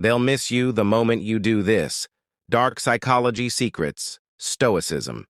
They'll miss you the moment you do this. Dark Psychology Secrets, Stoicism.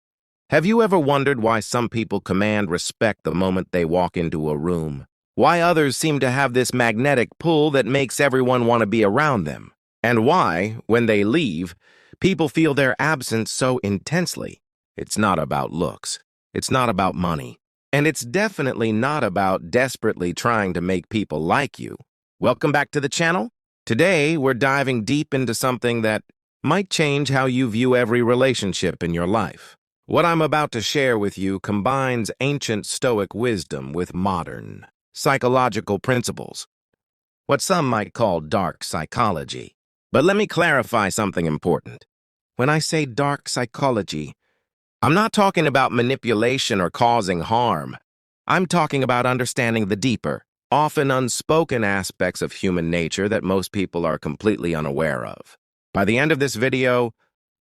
Have you ever wondered why some people command respect the moment they walk into a room? Why others seem to have this magnetic pull that makes everyone want to be around them? And why, when they leave, people feel their absence so intensely? It's not about looks. It's not about money. And it's definitely not about desperately trying to make people like you. Welcome back to the channel. Today, we're diving deep into something that might change how you view every relationship in your life. What I'm about to share with you combines ancient Stoic wisdom with modern psychological principles, what some might call dark psychology. But let me clarify something important. When I say dark psychology, I'm not talking about manipulation or causing harm. I'm talking about understanding the deeper, often unspoken aspects of human nature that most people are completely unaware of. By the end of this video,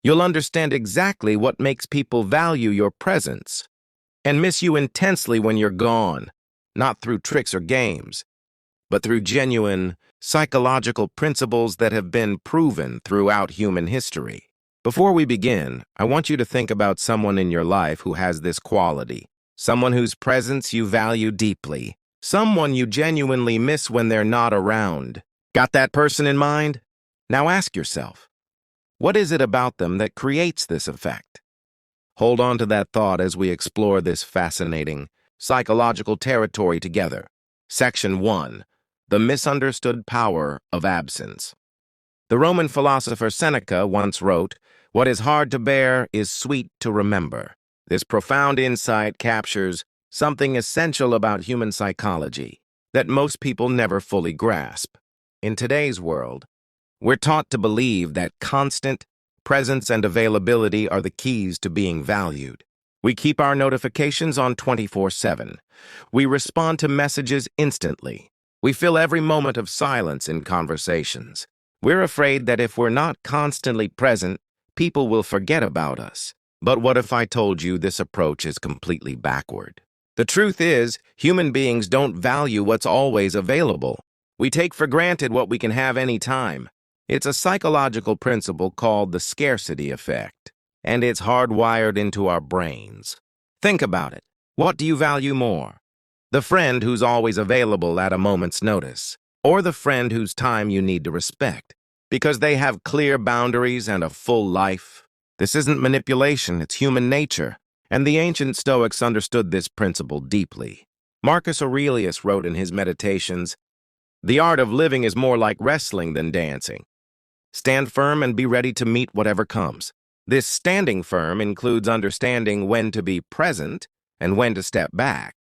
you'll understand exactly what makes people value your presence and miss you intensely when you're gone, not through tricks or games, but through genuine psychological principles that have been proven throughout human history. Before we begin, I want you to think about someone in your life who has this quality, someone whose presence you value deeply, someone you genuinely miss when they're not around. Got that person in mind? Now ask yourself, what is it about them that creates this effect? Hold on to that thought as we explore this fascinating psychological territory together. Section 1. The misunderstood power of absence. The Roman philosopher Seneca once wrote, "What is hard to bear is sweet to remember." This profound insight captures something essential about human psychology that most people never fully grasp. In today's world, we're taught to believe that constant presence and availability are the keys to being valued. We keep our notifications on 24/7. We respond to messages instantly. We fill every moment of silence in conversations. We're afraid that if we're not constantly present, people will forget about us. But what if I told you this approach is completely backward? The truth is, human beings don't value what's always available. We take for granted what we can have anytime. It's a psychological principle called the scarcity effect, and it's hardwired into our brains. Think about it. What do you value more? The friend who's always available at a moment's notice, or the friend whose time you need to respect, because they have clear boundaries and a full life? This isn't manipulation, it's human nature, and the ancient Stoics understood this principle deeply. Marcus Aurelius wrote in his Meditations, "The art of living is more like wrestling than dancing. Stand firm and be ready to meet whatever comes." This standing firm includes understanding when to be present and when to step back.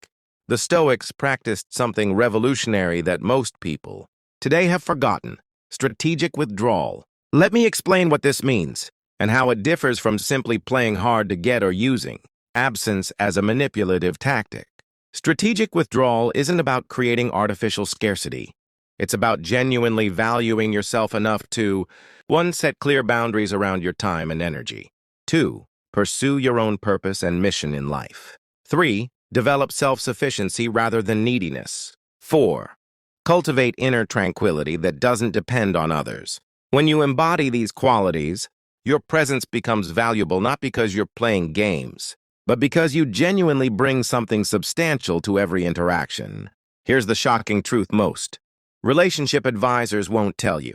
The Stoics practiced something revolutionary that most people today have forgotten: strategic withdrawal. Let me explain what this means and how it differs from simply playing hard to get or using absence as a manipulative tactic. Strategic withdrawal isn't about creating artificial scarcity. It's about genuinely valuing yourself enough to 1. Set clear boundaries around your time and energy. 2. Pursue your own purpose and mission in life. 3. Develop self-sufficiency rather than neediness. 4. Cultivate inner tranquility that doesn't depend on others. When you embody these qualities, your presence becomes valuable not because you're playing games, but because you genuinely bring something substantial to every interaction. Here's the shocking truth most relationship advisors won't tell you.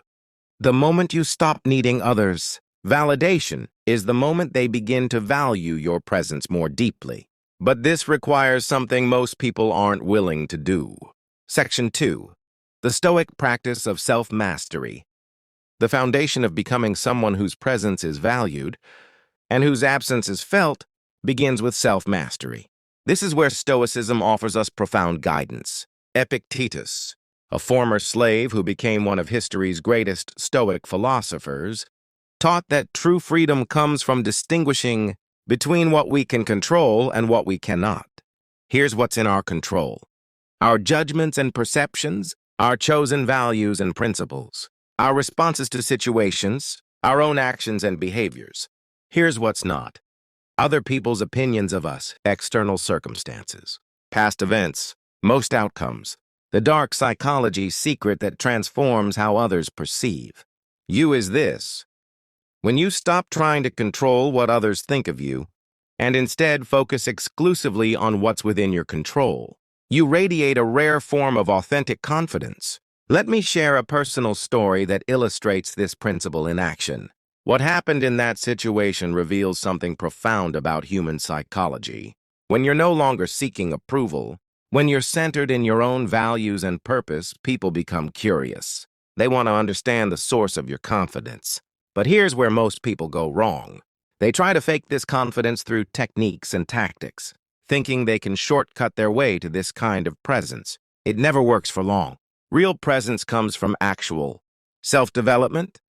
The moment you stop needing others' validation is the moment they begin to value your presence more deeply. But this requires something most people aren't willing to do. Section 2. The Stoic practice of self-mastery. The foundation of becoming someone whose presence is valued and whose absence is felt begins with self-mastery. This is where Stoicism offers us profound guidance. Epictetus, a former slave who became one of history's greatest Stoic philosophers, taught that true freedom comes from distinguishing between what we can control and what we cannot. Here's what's in our control: our judgments and perceptions, our chosen values and principles, our responses to situations, our own actions and behaviors. Here's what's not: other people's opinions of us, external circumstances, past events, most outcomes, the dark psychology secret that transforms how others perceive You is this. When you stop trying to control what others think of you, and instead focus exclusively on what's within your control, you radiate a rare form of authentic confidence. Let me share a personal story that illustrates this principle in action. What happened in that situation reveals something profound about human psychology. When you're no longer seeking approval, when you're centered in your own values and purpose, people become curious. They want to understand the source of your confidence. But here's where most people go wrong. They try to fake this confidence through techniques and tactics, thinking they can shortcut their way to this kind of presence. It never works for long. Real presence comes from actual self-development,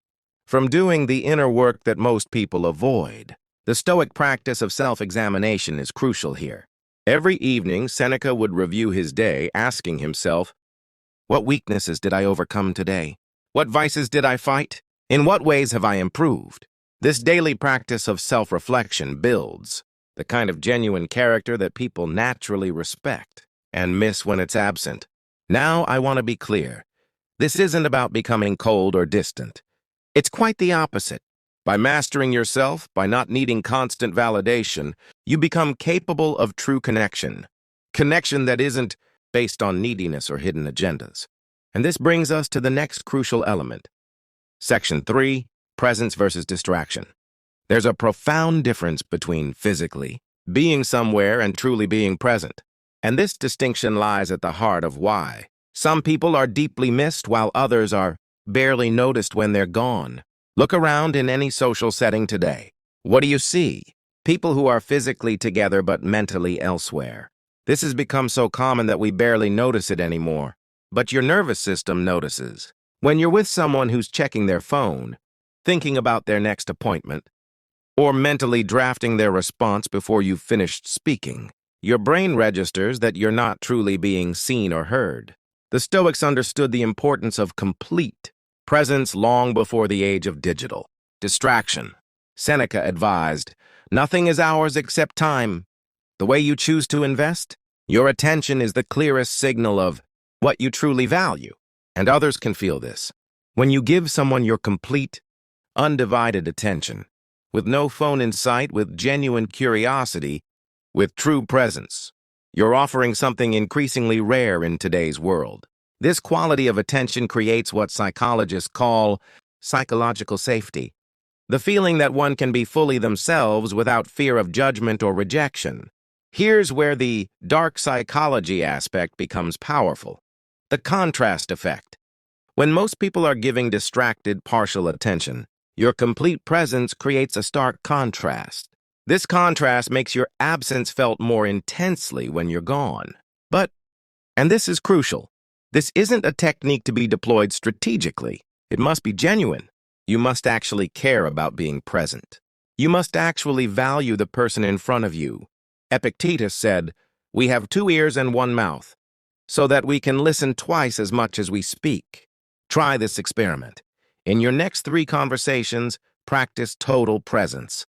from doing the inner work that most people avoid. The Stoic practice of self-examination is crucial here. Every evening, Seneca would review his day, asking himself, what weaknesses did I overcome today? What vices did I fight? In what ways have I improved? This daily practice of self-reflection builds the kind of genuine character that people naturally respect and miss when it's absent. Now, I want to be clear. This isn't about becoming cold or distant. It's quite the opposite. By mastering yourself, by not needing constant validation, you become capable of true connection. Connection that isn't based on neediness or hidden agendas. And this brings us to the next crucial element. Section 3, presence versus distraction. There's a profound difference between physically being somewhere and truly being present. And this distinction lies at the heart of why some people are deeply missed while others are barely noticed when they're gone. Look around in any social setting today. What do you see? People who are physically together but mentally elsewhere. This has become so common that we barely notice it anymore. But your nervous system notices. When you're with someone who's checking their phone, thinking about their next appointment, or mentally drafting their response before you've finished speaking, your brain registers that you're not truly being seen or heard. The Stoics understood the importance of complete presence long before the age of digital distraction. Seneca advised, nothing is ours except time. The way you choose to invest, your attention is the clearest signal of what you truly value. And others can feel this. When you give someone your complete, undivided attention, with no phone in sight, with genuine curiosity, with true presence, you're offering something increasingly rare in today's world. This quality of attention creates what psychologists call psychological safety, the feeling that one can be fully themselves without fear of judgment or rejection. Here's where the dark psychology aspect becomes powerful. The contrast effect. When most people are giving distracted, partial attention, your complete presence creates a stark contrast. This contrast makes your absence felt more intensely when you're gone. But, and this is crucial, this isn't a technique to be deployed strategically. It must be genuine. You must actually care about being present. You must actually value the person in front of you. Epictetus said, "We have 2 ears and 1 mouth, so that we can listen twice as much as we speak." Try this experiment. In your next 3 conversations, practice total presence.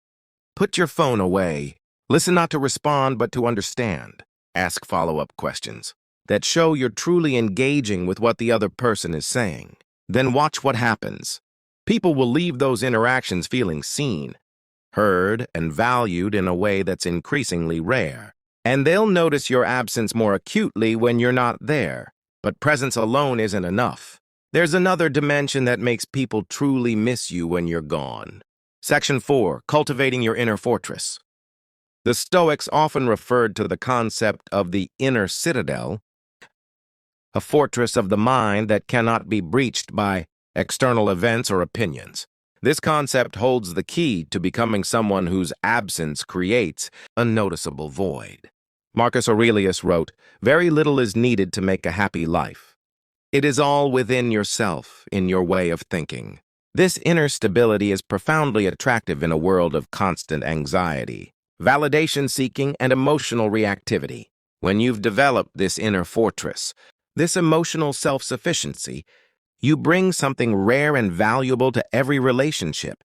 Put your phone away. Listen not to respond, but to understand. Ask follow-up questions that show you're truly engaging with what the other person is saying. Then watch what happens. People will leave those interactions feeling seen, heard, and valued in a way that's increasingly rare. And they'll notice your absence more acutely when you're not there. But presence alone isn't enough. There's another dimension that makes people truly miss you when you're gone. Section 4, cultivating your inner fortress. The Stoics often referred to the concept of the inner citadel, a fortress of the mind that cannot be breached by external events or opinions. This concept holds the key to becoming someone whose absence creates a noticeable void. Marcus Aurelius wrote, "Very little is needed to make a happy life. It is all within yourself, in your way of thinking." This inner stability is profoundly attractive in a world of constant anxiety, validation-seeking, and emotional reactivity. When you've developed this inner fortress, this emotional self-sufficiency, you bring something rare and valuable to every relationship,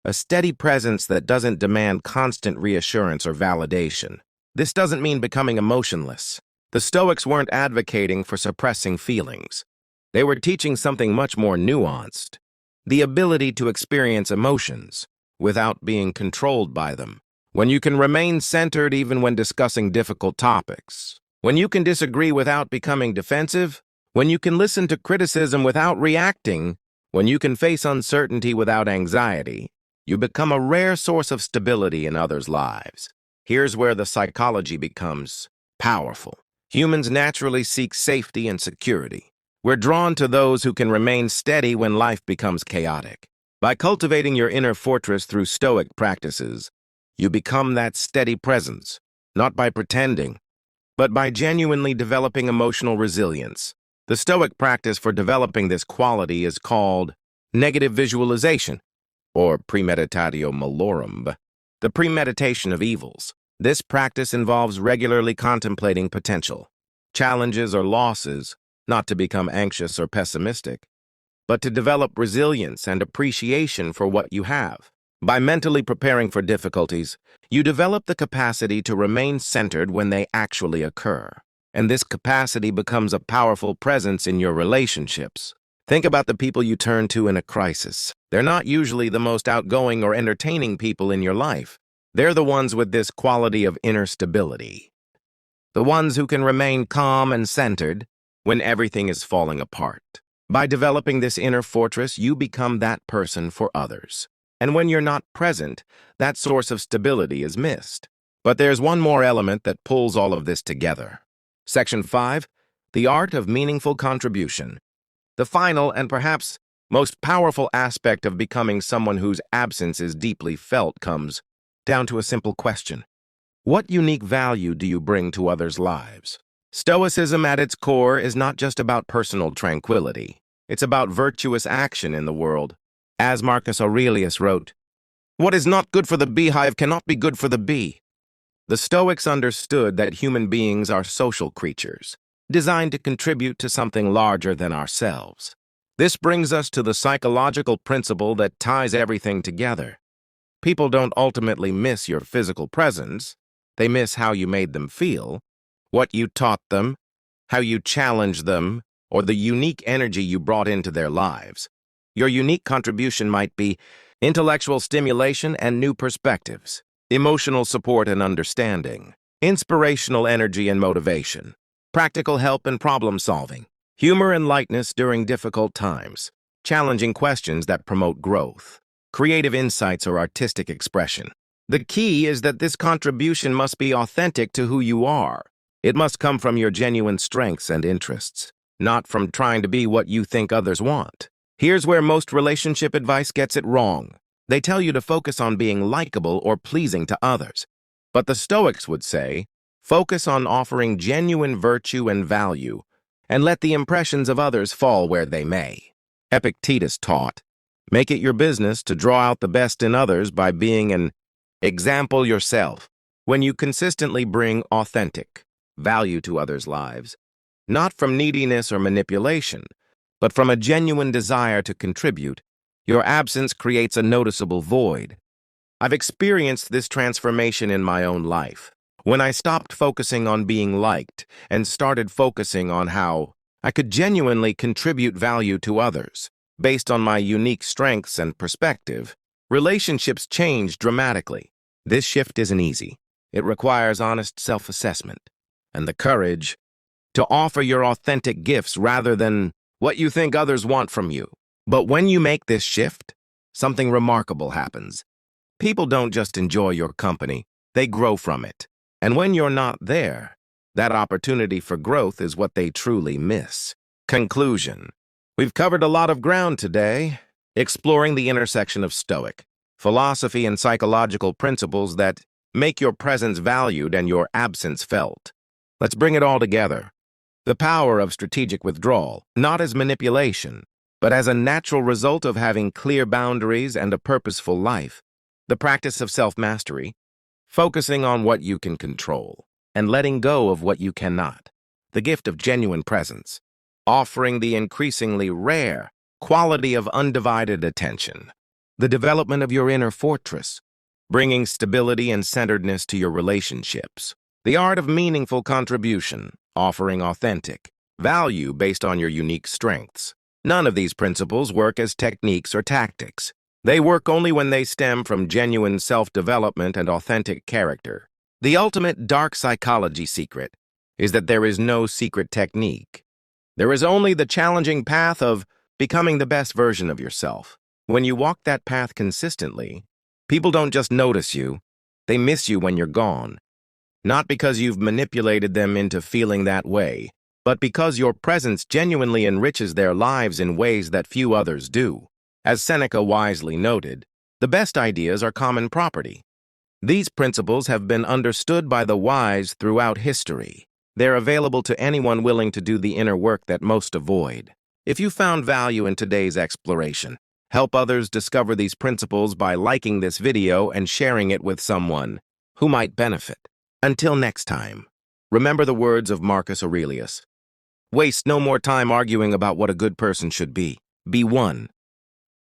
a steady presence that doesn't demand constant reassurance or validation. This doesn't mean becoming emotionless. The Stoics weren't advocating for suppressing feelings. They were teaching something much more nuanced. the ability to experience emotions without being controlled by them, when you can remain centered even when discussing difficult topics, when you can disagree without becoming defensive, when you can listen to criticism without reacting, when you can face uncertainty without anxiety, you become a rare source of stability in others' lives. Here's where the psychology becomes powerful. Humans naturally seek safety and security. We're drawn to those who can remain steady when life becomes chaotic. By cultivating your inner fortress through Stoic practices, you become that steady presence, not by pretending, but by genuinely developing emotional resilience. The Stoic practice for developing this quality is called negative visualization, or premeditatio malorum, the premeditation of evils. This practice involves regularly contemplating potential, challenges or losses, not to become anxious or pessimistic, but to develop resilience and appreciation for what you have. By mentally preparing for difficulties, you develop the capacity to remain centered when they actually occur. And this capacity becomes a powerful presence in your relationships. Think about the people you turn to in a crisis. They're not usually the most outgoing or entertaining people in your life. They're the ones with this quality of inner stability. The ones who can remain calm and centered when everything is falling apart. By developing this inner fortress, you become that person for others. And when you're not present, that source of stability is missed. But there's one more element that pulls all of this together. Section 5, the art of meaningful contribution. The final and perhaps most powerful aspect of becoming someone whose absence is deeply felt comes down to a simple question. What unique value do you bring to others' lives? Stoicism at its core is not just about personal tranquility. It's about virtuous action in the world. As Marcus Aurelius wrote, "What is not good for the beehive cannot be good for the bee." The Stoics understood that human beings are social creatures, designed to contribute to something larger than ourselves. This brings us to the psychological principle that ties everything together. People don't ultimately miss your physical presence. They miss how you made them feel, what you taught them, how you challenged them, or the unique energy you brought into their lives. Your unique contribution might be intellectual stimulation and new perspectives, emotional support and understanding, inspirational energy and motivation, practical help and problem solving, humor and lightness during difficult times, challenging questions that promote growth, creative insights or artistic expression. The key is that this contribution must be authentic to who you are. It must come from your genuine strengths and interests, not from trying to be what you think others want. Here's where most relationship advice gets it wrong. They tell you to focus on being likable or pleasing to others. But the Stoics would say, focus on offering genuine virtue and value, and let the impressions of others fall where they may. Epictetus taught, make it your business to draw out the best in others by being an example yourself. When you consistently bring authentic value to others' lives, not from neediness or manipulation, but from a genuine desire to contribute, your absence creates a noticeable void. I've experienced this transformation in my own life. When I stopped focusing on being liked and started focusing on how I could genuinely contribute value to others, based on my unique strengths and perspective, relationships changed dramatically. This shift isn't easy. It requires honest self-assessment and the courage to offer your authentic gifts rather than what you think others want from you. But when you make this shift, something remarkable happens. People don't just enjoy your company, they grow from it. And when you're not there, that opportunity for growth is what they truly miss. Conclusion. We've covered a lot of ground today, exploring the intersection of Stoic philosophy and psychological principles that make your presence valued and your absence felt. Let's bring it all together. The power of strategic withdrawal, not as manipulation, but as a natural result of having clear boundaries and a purposeful life. The practice of self-mastery, focusing on what you can control and letting go of what you cannot. The gift of genuine presence, offering the increasingly rare quality of undivided attention. The development of your inner fortress, bringing stability and centeredness to your relationships. The art of meaningful contribution, offering authentic value based on your unique strengths. None of these principles work as techniques or tactics. They work only when they stem from genuine self-development and authentic character. The ultimate dark psychology secret is that there is no secret technique. There is only the challenging path of becoming the best version of yourself. When you walk that path consistently, people don't just notice you, they miss you when you're gone. Not because you've manipulated them into feeling that way, but because your presence genuinely enriches their lives in ways that few others do. As Seneca wisely noted, the best ideas are common property. These principles have been understood by the wise throughout history. They're available to anyone willing to do the inner work that most avoid. If you found value in today's exploration, help others discover these principles by liking this video and sharing it with someone who might benefit. Until next time, remember the words of Marcus Aurelius. Waste no more time arguing about what a good person should be. Be one.